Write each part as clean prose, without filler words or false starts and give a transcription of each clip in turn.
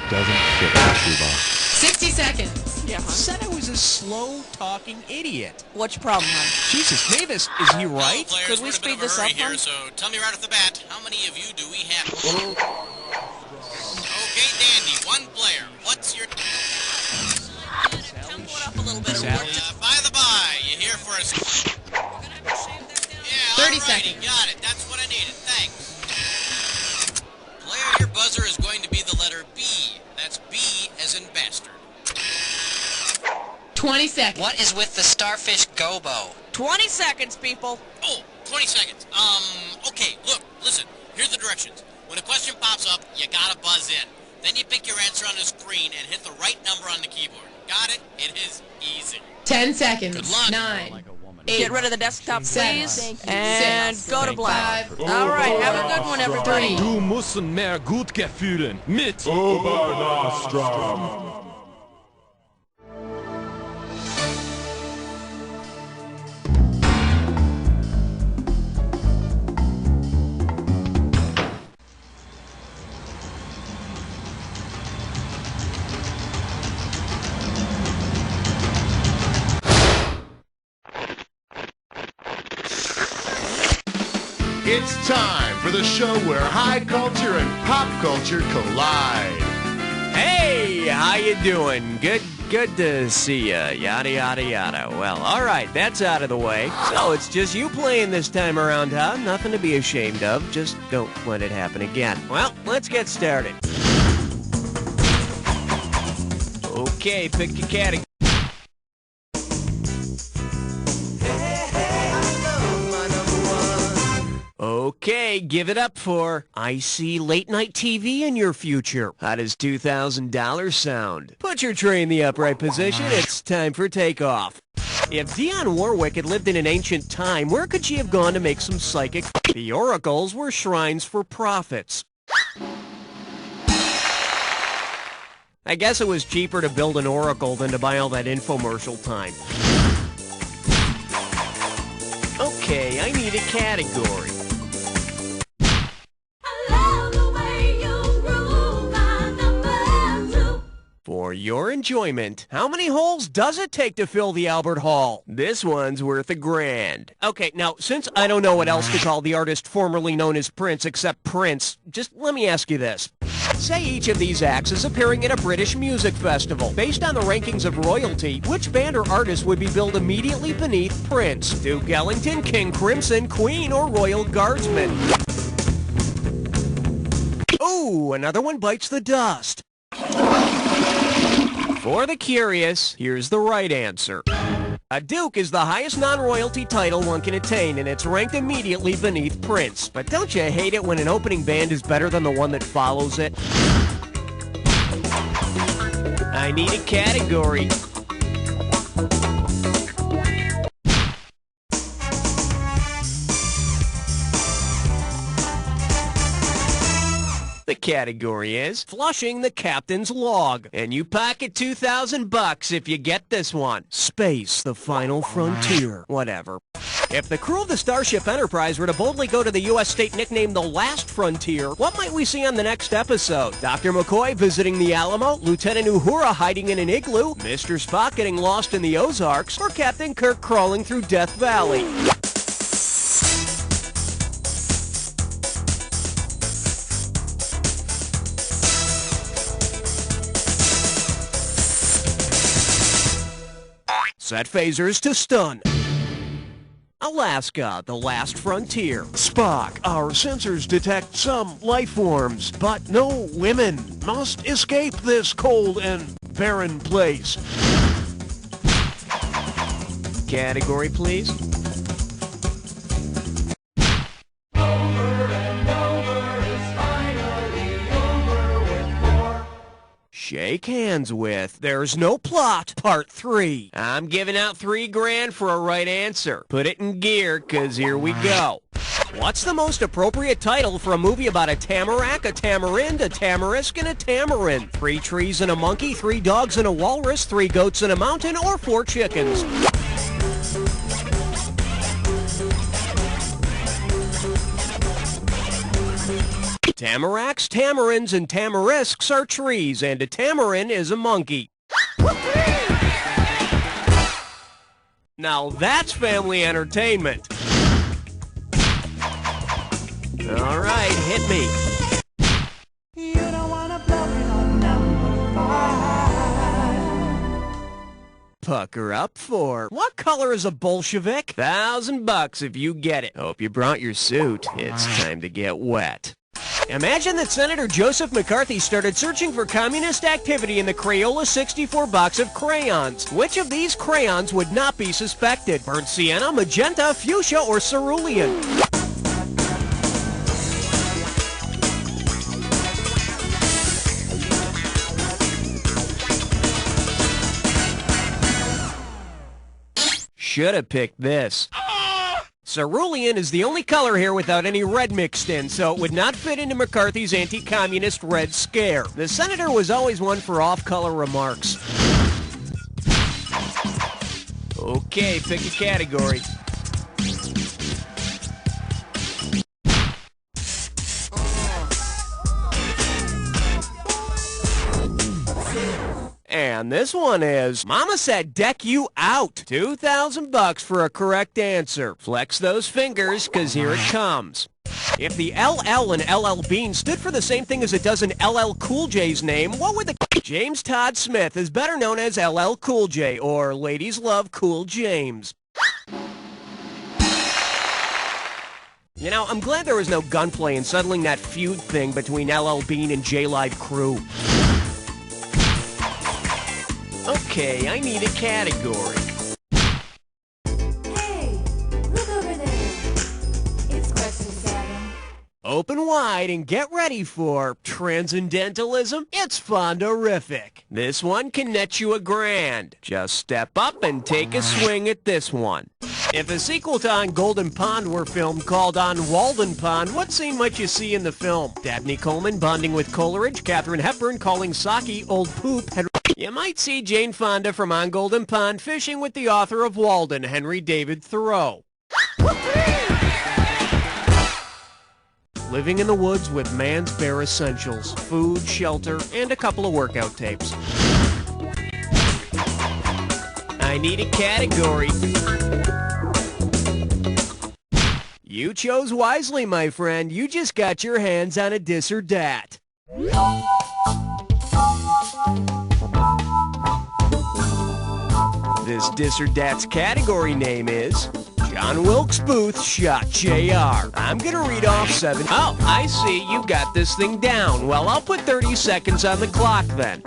doesn't fit the shoebox. 60 seconds. Yeah, hon. Said I was a slow-talking idiot. What's your problem, hon? Jesus, Mavis, is he right? Players, Could we we're in a bit speed of a this hurry up, here, hon? so tell me right off the bat, how many of you do we have? Okay, Dandy, one player. What's your... Tempo it up a little bit. Sally. By the by, you here for a... Yeah, 30 alrighty, seconds. got it. That's what I needed. Thanks. Player, your buzzer is going to be the letter B. That's B as in bastard. 20 seconds. What is with the starfish gobo? 20 seconds, people. Oh, 20 seconds. Okay, look, listen. Here's the directions. When a question pops up, you gotta buzz in. Then you pick your answer on the screen and hit the right number on the keyboard. Got it? It is easy. 10 seconds. Good luck. 9, 8, Get rid of the desktop, 7, please. And 6, go to black. 5, All right, have a good one, everybody. Du musst mehr Gutgefühl fühlen mit Obernastrom. It's time for the show where high culture and pop culture collide. Hey, how you doing? Good to see ya. Yada, yada, yada. Well, all right, that's out of the way. So it's just you playing this time around, huh? Nothing to be ashamed of. Just don't let it happen again. Well, let's get started. Okay, pick your category. Okay, give it up for I see late night TV in your future. How does $2,000 sound? Put your tray in the upright position. It's time for takeoff. If Dionne Warwick had lived in an ancient time, where could she have gone to make some psychic? The oracles were shrines for prophets. I guess it was cheaper to build an oracle than to buy all that infomercial time. Okay, I need a category. For your enjoyment, how many holes does it take to fill the Albert Hall? This one's worth $1,000. Okay, now, since I don't know what else to call the artist formerly known as Prince except Prince, just let me ask you this. Say each of these acts is appearing at a British music festival. Based on the rankings of royalty, which band or artist would be billed immediately beneath Prince? Duke Ellington, King Crimson, Queen, or Royal Guardsman? Ooh, another one bites the dust. For the curious, here's the right answer. A duke is the highest non-royalty title one can attain, and it's ranked immediately beneath Prince. But don't you hate it when an opening band is better than the one that follows it? I need a category. The category is flushing the captain's log. And you pocket $2,000 if you get this one. Space, the final frontier. Whatever. If the crew of the Starship Enterprise were to boldly go to the U.S. state nicknamed the Last Frontier, what might we see on the next episode? Dr. McCoy visiting the Alamo, Lieutenant Uhura hiding in an igloo, Mr. Spock getting lost in the Ozarks, or Captain Kirk crawling through Death Valley? Set phasers to stun. Alaska, the last frontier. Spock, our sensors detect some life forms, but no women. Must escape this cold and barren place. Category, please. Shake hands with There's No Plot, Part 3. I'm giving out $3,000 for a right answer. Put it in gear, 'cause here we go. What's the most appropriate title for a movie about a tamarack, a tamarind, a tamarisk, and a tamarind? 3 trees and a monkey, 3 dogs and a walrus, 3 goats and a mountain, or 4 chickens? Tamaracks, tamarinds, and tamarisks are trees, and a tamarin is a monkey. Now that's family entertainment. All right, hit me. You don't wanna blow it on number 5. Pucker up for what color is a Bolshevik? $1,000 if you get it. Hope you brought your suit. It's time to get wet. Imagine that Senator Joseph McCarthy started searching for communist activity in the Crayola 64 box of crayons. Which of these crayons would not be suspected? Burnt sienna, magenta, fuchsia, or cerulean? Should have picked this. Cerulean is the only color here without any red mixed in, so it would not fit into McCarthy's anti-communist red scare. The senator was always one for off-color remarks. Okay, pick a category. And this one is, Mama said deck you out. $2,000 for a correct answer. Flex those fingers, cause here it comes. If the LL in LL Bean stood for the same thing as it does in LL Cool J's name, what would the... James Todd Smith is better known as LL Cool J, or Ladies Love Cool James. You know, I'm glad there was no gunplay in settling that feud thing between LL Bean and J-Live Crew. Okay, I need a category. Hey, look over there. It's question 7. Open wide and get ready for Transcendentalism. It's Fonderific. This one can net you $1,000. Just step up and take a swing at this one. If a sequel to On Golden Pond were filmed called On Walden Pond, what scene might you see in the film? Dabney Coleman bonding with Coleridge, Katharine Hepburn calling Saki old poop, You might see Jane Fonda from On Golden Pond fishing with the author of Walden, Henry David Thoreau. Living in the woods with man's bare essentials, food, shelter, and a couple of workout tapes. I need a category. You chose wisely, my friend. You just got your hands on a dis or dat. This dis or dat's category name is John Wilkes Booth shot JR. I'm gonna read off 7. Oh, I see. You got this thing down. Well, I'll put 30 seconds on the clock then.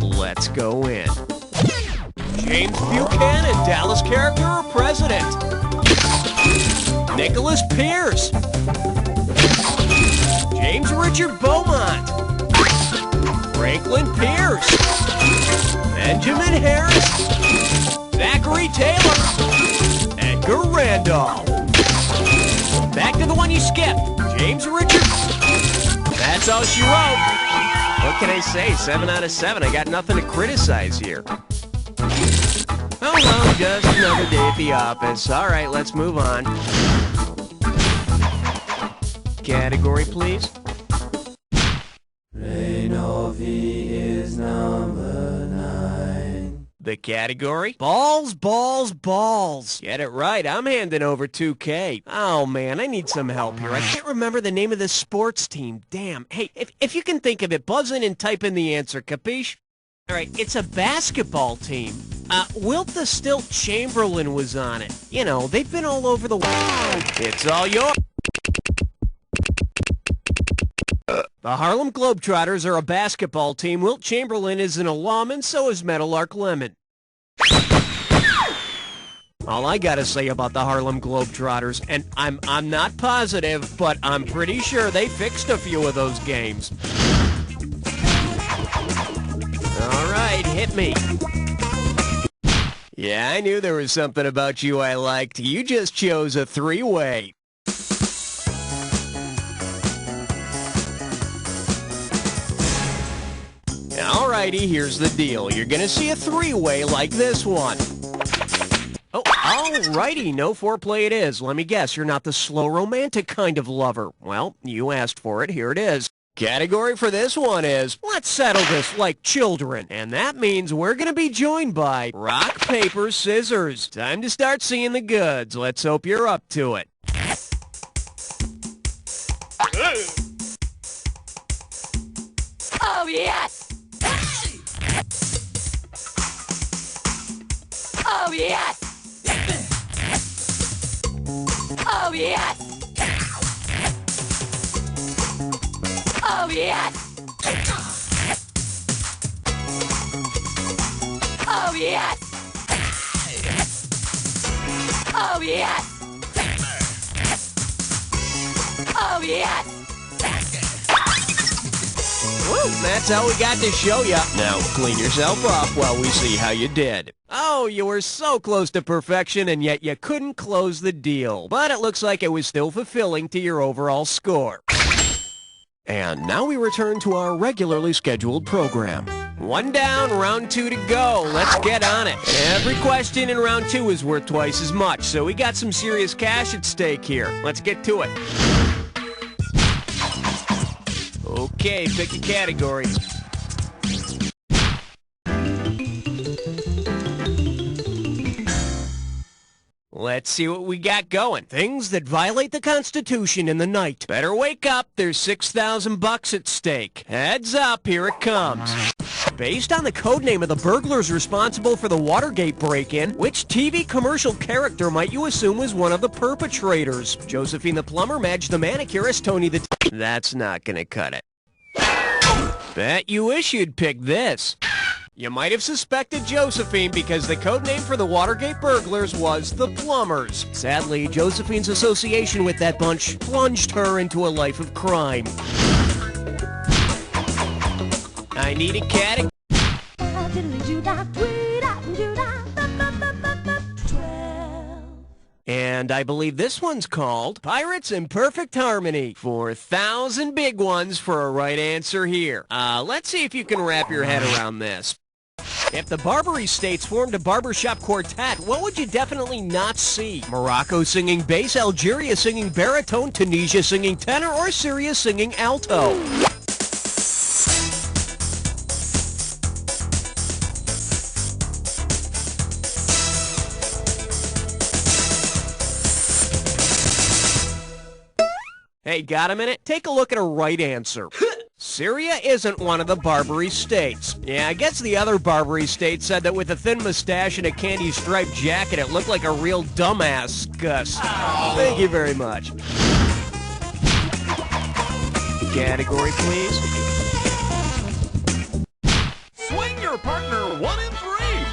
Let's go in. James Buchanan, Dallas character or president? Nicholas Pierce. James Richard Beaumont. Franklin Pierce. Benjamin Harris. Zachary Taylor. Edgar Randolph. Back to the one you skipped. James Richard. That's all she wrote. What can I say? 7 out of 7. I got nothing to criticize here. Oh well, just another day at the office. All right, let's move on. Category, please. Reinovi is number 9. The category? Balls, balls, balls. Get it right. I'm handing over $2K. Oh, man, I need some help here. I can't remember the name of this sports team. Damn. Hey, if you can think of it, buzz in and type in the answer, capiche? All right, it's a basketball team. Wilt the Stilt Chamberlain was on it. You know, they've been all over the world. It's all yours. The Harlem Globetrotters are a basketball team. Wilt Chamberlain is an alum, and so is Meadowlark Lemon. All I gotta say about the Harlem Globetrotters, and I'm not positive, but I'm pretty sure they fixed a few of those games. All right, hit me. Yeah, I knew there was something about you I liked. You just chose a 3-way. Alrighty, here's the deal. You're gonna see a 3-way like this one. Oh, alrighty, no foreplay it is. Let me guess, you're not the slow romantic kind of lover. Well, you asked for it, here it is. Category for this one is, let's settle this like children. And that means we're going to be joined by rock, paper, scissors. Time to start seeing the goods. Let's hope you're up to it. Oh, yes! Oh, yes! Oh, yes! Oh, yes! Oh, yes! Oh, yes! Oh, yes! Woo, that's how we got to show ya. Now, clean yourself up while we see how you did. Oh, you were so close to perfection, and yet you couldn't close the deal. But it looks like it was still fulfilling to your overall score. And now we return to our regularly scheduled program. One down, round 2 to go. Let's get on it. Every question in round 2 is worth twice as much, so we got some serious cash at stake here. Let's get to it. Okay, pick a category. Let's see what we got going. Things that violate the Constitution in the night. Better wake up, there's $6,000 at stake. Heads up, here it comes. Based on the code name of the burglars responsible for the Watergate break-in, which TV commercial character might you assume was one of the perpetrators? Josephine the plumber, Madge the manicurist, Tony the... That's not gonna cut it. Bet you wish you'd pick this. You might have suspected Josephine because the code name for the Watergate burglars was the Plumbers. Sadly, Josephine's association with that bunch plunged her into a life of crime. I need a category. And I believe this one's called Pirates in Perfect Harmony. 4,000 big ones for a right answer here. Let's see if you can wrap your head around this. If the Barbary States formed a barbershop quartet, what would you definitely not see? Morocco singing bass, Algeria singing baritone, Tunisia singing tenor, or Syria singing alto? Hey, got a minute? Take a look at a right answer. Syria isn't one of the Barbary states. Yeah, I guess the other Barbary state said that with a thin mustache and a candy-striped jacket, it looked like a real dumbass, Gus. Thank you very much. Category, please. Swing your partner 1 and 3.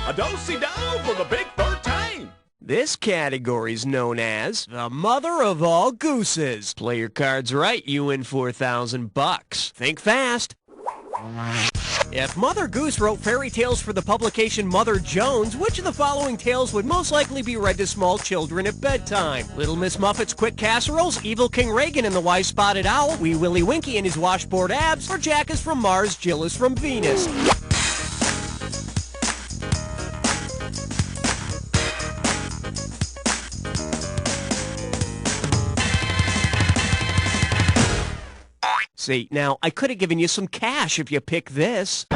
A do-si-do for the big 13. This category's known as the mother of all gooses. Play your cards right, you win $4,000. Think fast. If Mother Goose wrote fairy tales for the publication Mother Jones, which of the following tales would most likely be read to small children at bedtime? Little Miss Muffet's Quick Casseroles, Evil King Reagan and the Wise Spotted Owl, Wee Willie Winky and his washboard abs, or Jack is from Mars, Jill is from Venus? See, now, I could have given you some cash if you pick this.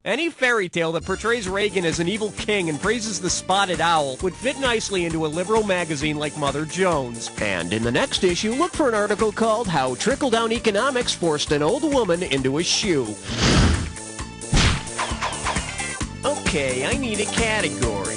Any fairy tale that portrays Reagan as an evil king and praises the spotted owl would fit nicely into a liberal magazine like Mother Jones. And in the next issue, look for an article called How Trickle-Down Economics Forced an Old Woman into a Shoe. Okay, I need a category.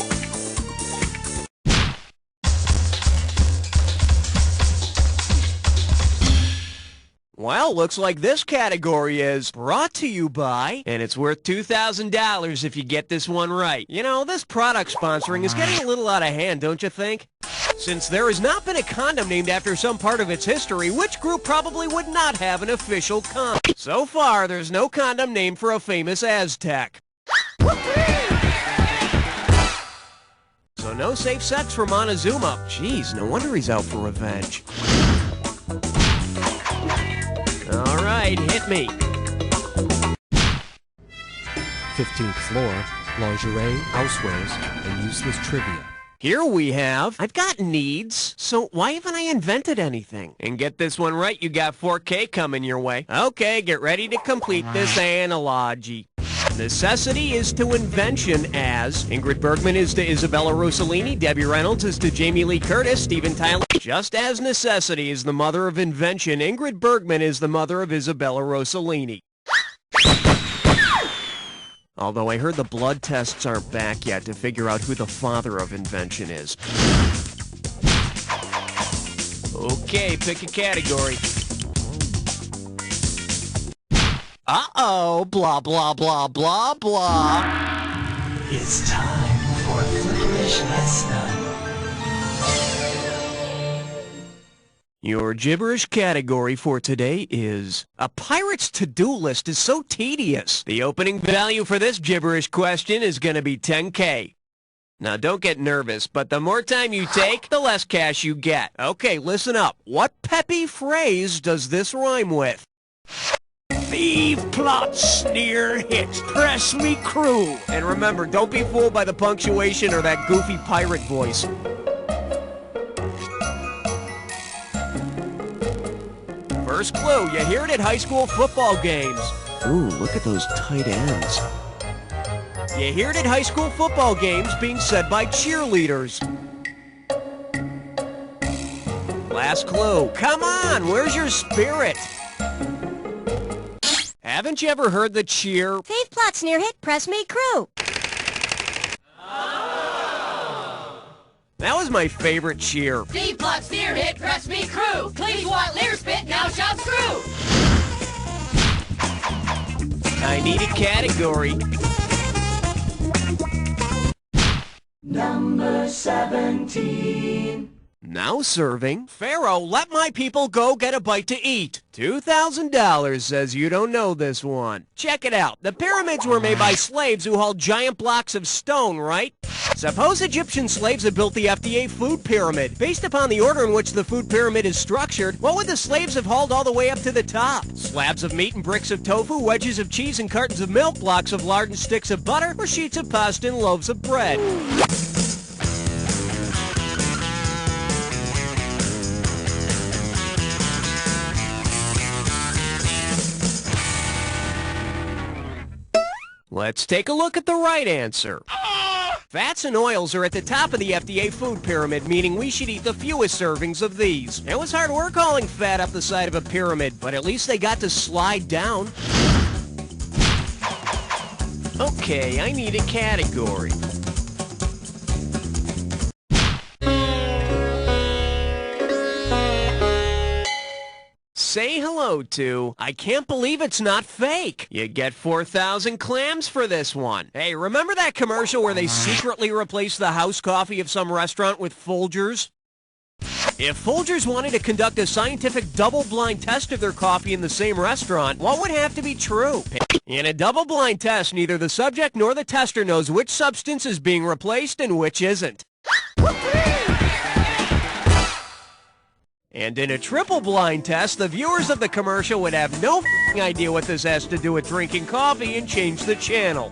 Well, looks like this category is brought to you by, and it's worth $2,000 if you get this one right. You know, this product sponsoring is getting a little out of hand, don't you think? Since there has not been a condom named after some part of its history, which group probably would not have an official condom? So far, there's no condom named for a famous Aztec. So no safe sex for Montezuma. Jeez, no wonder he's out for revenge. All right, hit me. 15th floor, lingerie, housewares, and useless trivia. Here we have, I've got needs, so why haven't I invented anything? And get this one right, you got 4K coming your way. Okay, get ready to complete this analogy. Necessity is to invention as Ingrid Bergman is to Isabella Rossellini, Debbie Reynolds is to Jamie Lee Curtis, Steven Tyler. Just as necessity is the mother of invention, Ingrid Bergman is the mother of Isabella Rossellini. Although I heard the blood tests aren't back yet to figure out who the father of invention is. Okay, pick a category. Uh-oh, blah, blah, blah, blah, blah. It's time for Licorice Lesson. Your gibberish category for today is, a pirate's to-do list is so tedious. The opening value for this gibberish question is going to be 10K. Now, don't get nervous, but the more time you take, the less cash you get. Okay, listen up. What peppy phrase does this rhyme with? Thief, plot, sneer, hit, press me crew. And remember, don't be fooled by the punctuation or that goofy pirate voice. First clue, you hear it at high school football games. Ooh, look at those tight ends. You hear it at high school football games being said by cheerleaders. Last clue, come on, where's your spirit? Haven't you ever heard the cheer? Thief, plot, sneer, hit, press me crew. That was my favorite cheer. Thief, plot, sneer, hit, press me crew. Please want leer spit, now shout screw. I need a category. Number 17. Now serving. Pharaoh, let my people go get a bite to eat. $2,000 says you don't know this one. Check it out. The pyramids were made by slaves who hauled giant blocks of stone, right? Suppose Egyptian slaves had built the FDA food pyramid. Based upon the order in which the food pyramid is structured, what would the slaves have hauled all the way up to the top? Slabs of meat and bricks of tofu, wedges of cheese and cartons of milk, blocks of lard and sticks of butter, or sheets of pasta and loaves of bread? Let's take a look at the right answer. Fats and oils are at the top of the FDA food pyramid, meaning we should eat the fewest servings of these. It was hard work hauling fat up the side of a pyramid, but at least they got to slide down. Okay, I need a category. Say hello to, I can't believe it's not fake. You get 4,000 clams for this one. Hey, remember that commercial where they secretly replaced the house coffee of some restaurant with Folgers? If Folgers wanted to conduct a scientific double-blind test of their coffee in the same restaurant, what would have to be true? In a double-blind test, neither the subject nor the tester knows which substance is being replaced and which isn't. And in a triple-blind test, the viewers of the commercial would have no idea what this has to do with drinking coffee and change the channel.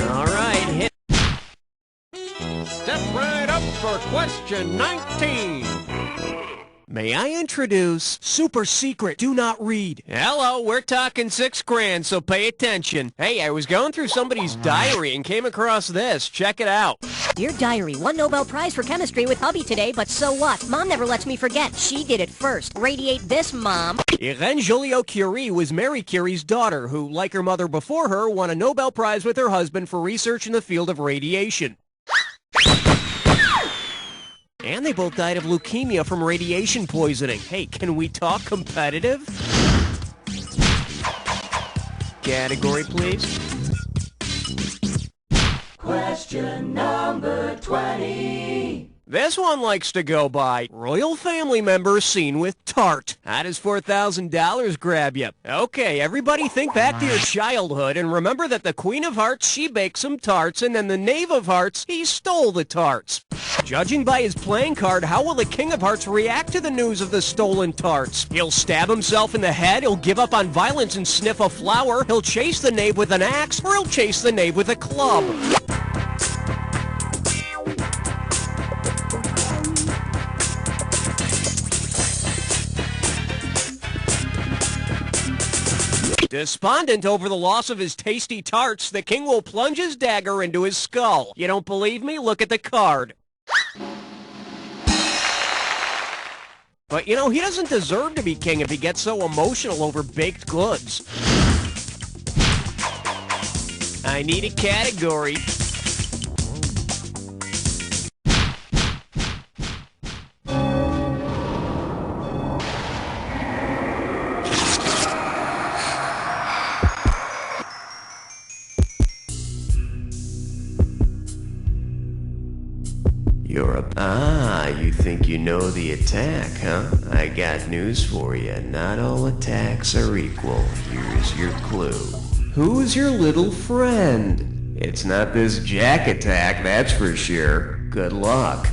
All right, hit. Step right up for question 19. May I introduce Super Secret Do Not Read? Hello, we're talking $6,000, so pay attention. Hey, I was going through somebody's diary and came across this. Check it out. Dear Diary, won Nobel Prize for Chemistry with hubby today, but so what? Mom never lets me forget. She did it first. Radiate this, Mom. Irene Joliot-Curie was Marie Curie's daughter, who, like her mother before her, won a Nobel Prize with her husband for research in the field of radiation. And they both died of leukemia from radiation poisoning. Hey, can we talk competitive? Category, please. Question number 20. This one likes to go by royal family member seen with tart. How does $4,000 grab you? Okay, everybody think back to your childhood and remember that the Queen of Hearts, she baked some tarts, and then the Knave of Hearts, he stole the tarts. Judging by his playing card, how will the King of Hearts react to the news of the stolen tarts? He'll stab himself in the head, he'll give up on violence and sniff a flower, he'll chase the knave with an axe, or he'll chase the knave with a club. Despondent over the loss of his tasty tarts, the king will plunge his dagger into his skull. You don't believe me? Look at the card. But, you know, he doesn't deserve to be king if he gets so emotional over baked goods. I need a category. You think you know the attack, huh? I got news for you. Not all attacks are equal. Here's your clue. Who's your little friend? It's not this Jack attack, that's for sure. Good luck.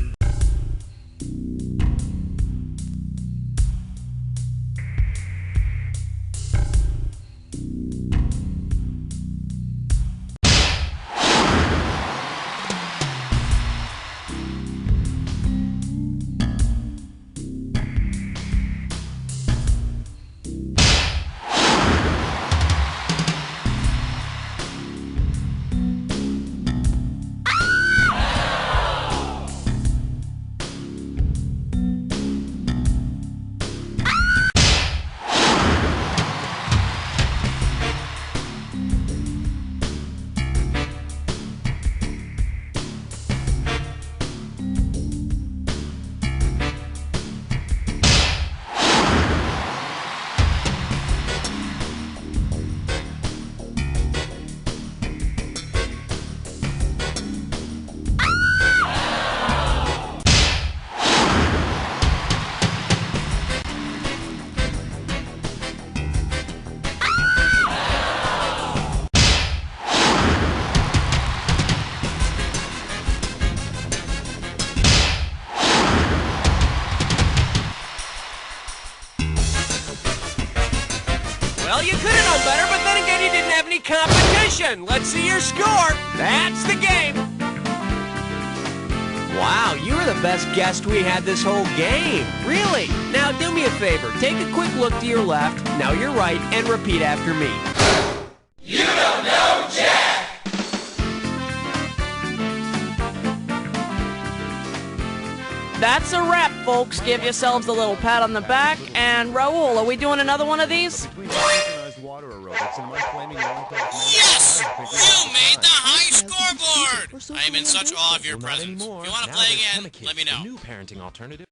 Well, you could have known better, but then again, you didn't have any competition. Let's see your score. That's the game. Wow, you were the best guest we had this whole game. Really? Now, do me a favor. Take a quick look to your left, now your right, and repeat after me. You don't know Jack! That's a wrap, folks. Give yourselves a little pat on the back. And Raul, are we doing another one of these? Yes! You made the high scoreboard! I am in such awe of your presence. If you want to play again, let me know. New parenting alternative.